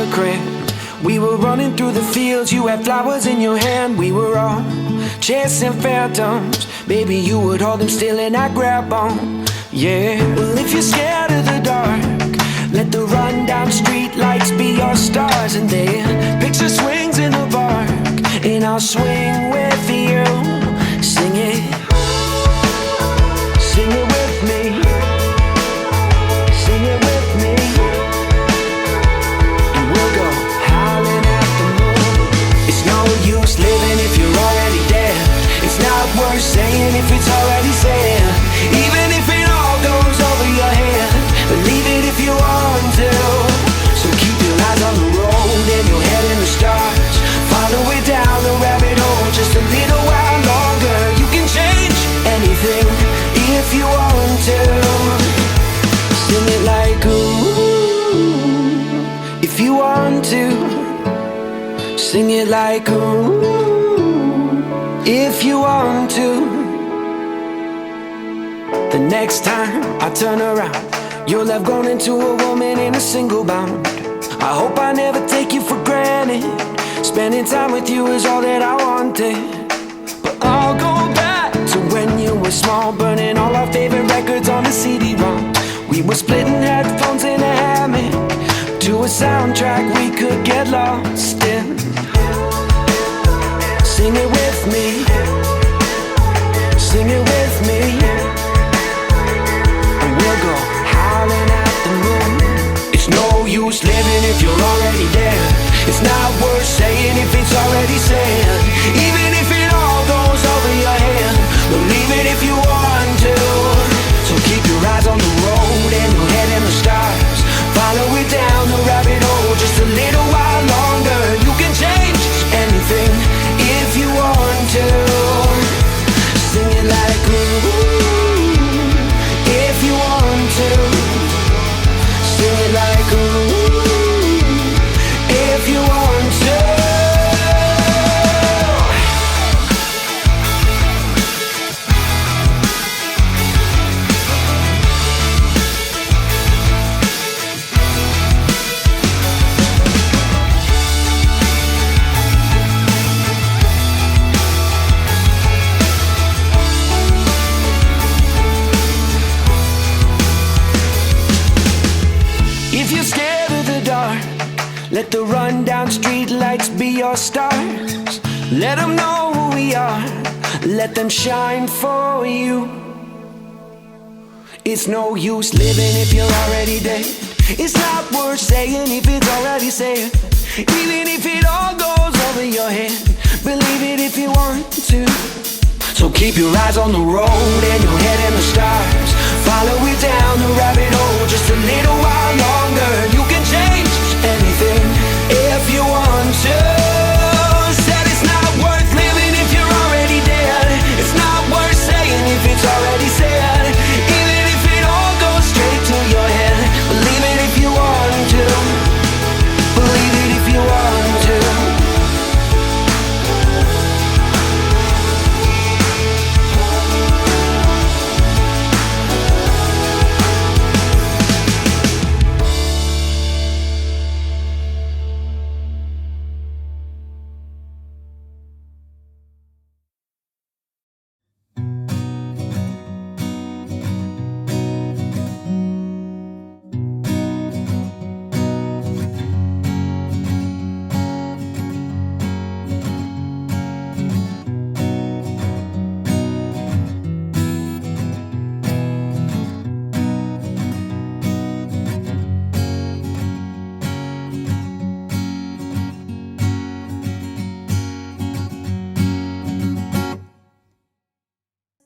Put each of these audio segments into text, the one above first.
color crayon. We were running through the fields, you had flowers in your hand. We were all chasing phantoms. Baby, you would hold them still and I'd grab on. Yeah, well, if you're scared of the dark, let the rundown street lights be your stars. And then picture swings in the park, and I'll swing with you. Sing it, sing it with me, sing it with me. And we'll go howling at the moon. It's no use living if you're already dead. It's not worth saying if it's already said. Even if it all goes over your head, believe it if you want to. So keep your eyes on the road and your head in the stars. Follow it down the rabbit hole just a little while longer. You can change anything if you want to. Sing it like ooh, if you want to. Sing it like ooh, if you want to. The next time I turn around, you'll have grown into a woman in a single bound. I hope I never take you for granted. Spending time with you is all that I wanted. But I'll go back to when you were small, burning all our favorite records on the CD-ROM. We were splitting headphones in a hammock to a soundtrack we could get lost in. Sing it with me, sing it with me. And we'll go howling at the moon. It's no use living if you're already dead. It's not worth saying if it's already said. Even if it all goes over your head, believe it if you want to. So keep your eyes on the road and your head in the stars. Follow it down the rabbit hole just a little while longer. You can change anything if you want to. Sing it like ooh, if you want to. Sing it like ooh, if you want to. If you're scared of the dark, let the rundown street lights be your stars. Let them know who we are, let them shine for you. It's no use living if you're already dead. It's not worth saying if it's already said. Even if it all goes over your head, believe it if you want to. So keep your eyes on the road and your head in the stars. Follow it down the rabbit hole just a little while longer. You can change anything if you want to. Said it's not worth living if you're already dead. It's not worth saying if it's already said. Even if it all goes straight to your head, believe it if you want to. Believe it if you want to.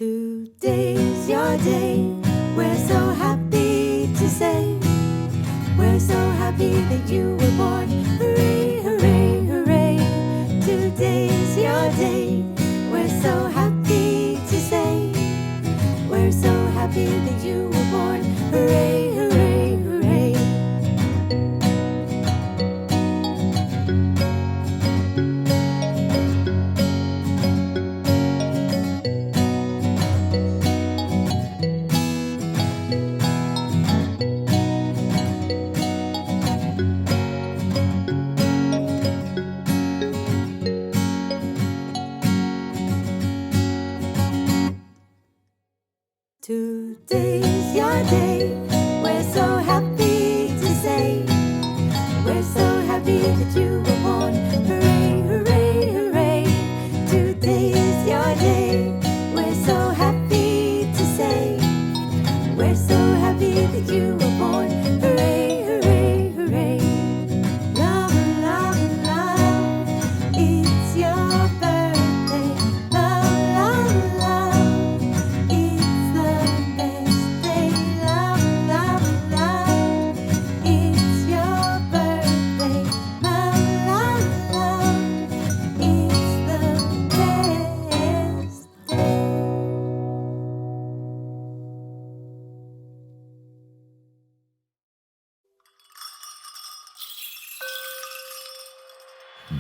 Today's your day. We're so happy to say we're so happy that you were born. Hooray, hooray, hooray. Today's your day. We're so happy to say we're so happy that you were born. Hooray, hooray, hooray. Today's your day. We're so happy to say we're so happy that you were born. Hooray, hooray, hooray. Today's your day. We're so happy to say we're so happy that you were born. Hooray, hooray, hooray. Love, love, love. It's your birthday. Love, love, love. It's the best day. Love, love, love. It's your birthday. Love, love, love. It's the best day.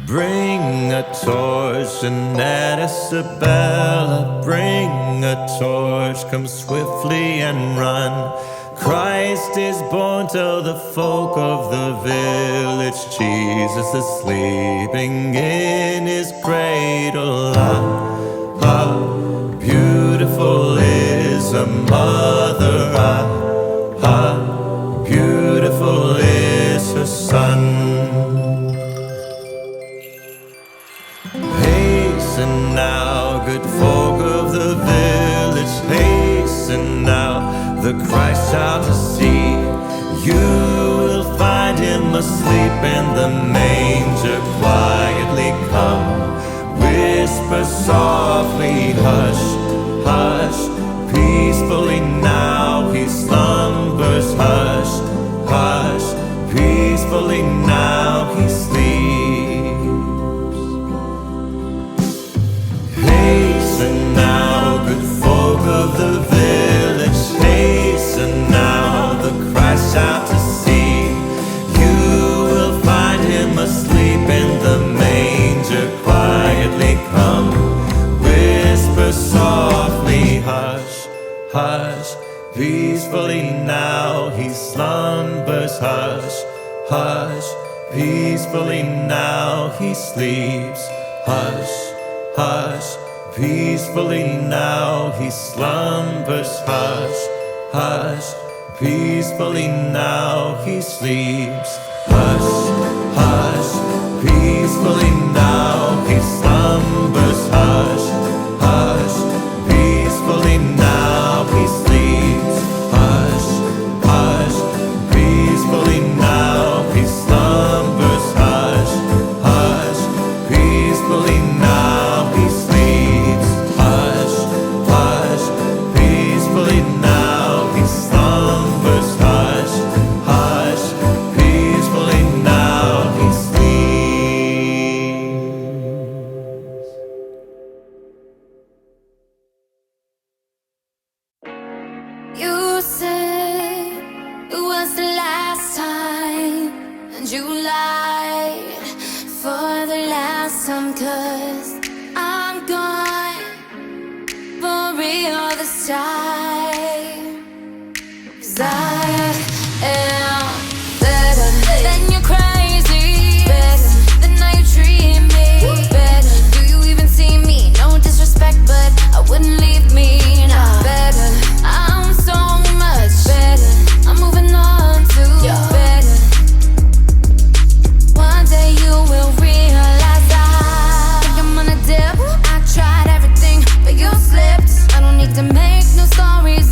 Bring a torch and Aunt Isabella, bring a torch, come swiftly and run. Christ is born, tell the folk of the village, Jesus is sleeping in his cradle. Ah, ah, beautiful is a mother, ah, ah, beautiful is her son. Hasten now, good folk of the village, hasten now, the Christ child to see. You will find him asleep in the manger, quietly come. Whisper softly, hush, hush, peacefully now he slumbers. Hush, hush, peacefully now he sleeps. Hasten now, good folk of the village, hasten now, the Christ out to see. You will find him asleep in the manger, quietly come. Whisper softly, hush, hush, peacefully now he slumbers. Hush, hush, peacefully now he sleeps. Hush, hush, peacefully now he slumbers. Hush, hush, peacefully now he sleeps. Hush, hush, peacefully now he slumbers. Hush, hush, peacefully now he sleeps. Hush, hush, peacefully now he slumbers. Hush, hush, peacefully now he sleeps. Hush, hush, peacefully now he slumbers. Hush, hush, peacefully now he sleeps. You said it was the last time, and you lied for the last time, 'cause I'm gone for real this time. 'Cause I am better than you're crazy, better than how you treat me, better. Do you even see me? No disrespect, but I wouldn't leave me. Nah, better. I'm so much better. I'm moving on to better. One day you will realize I think I'm on a dip. I tried everything, but you slipped. I don't need to make no stories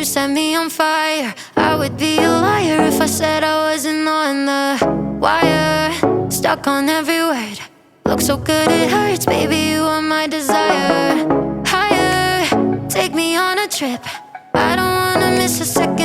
set me on fire. I would be a liar if I said I wasn't on the wire. Stuck on every word. Look so good it hurts, baby, you are my desire. Higher, take me on a trip. I don't wanna miss a second.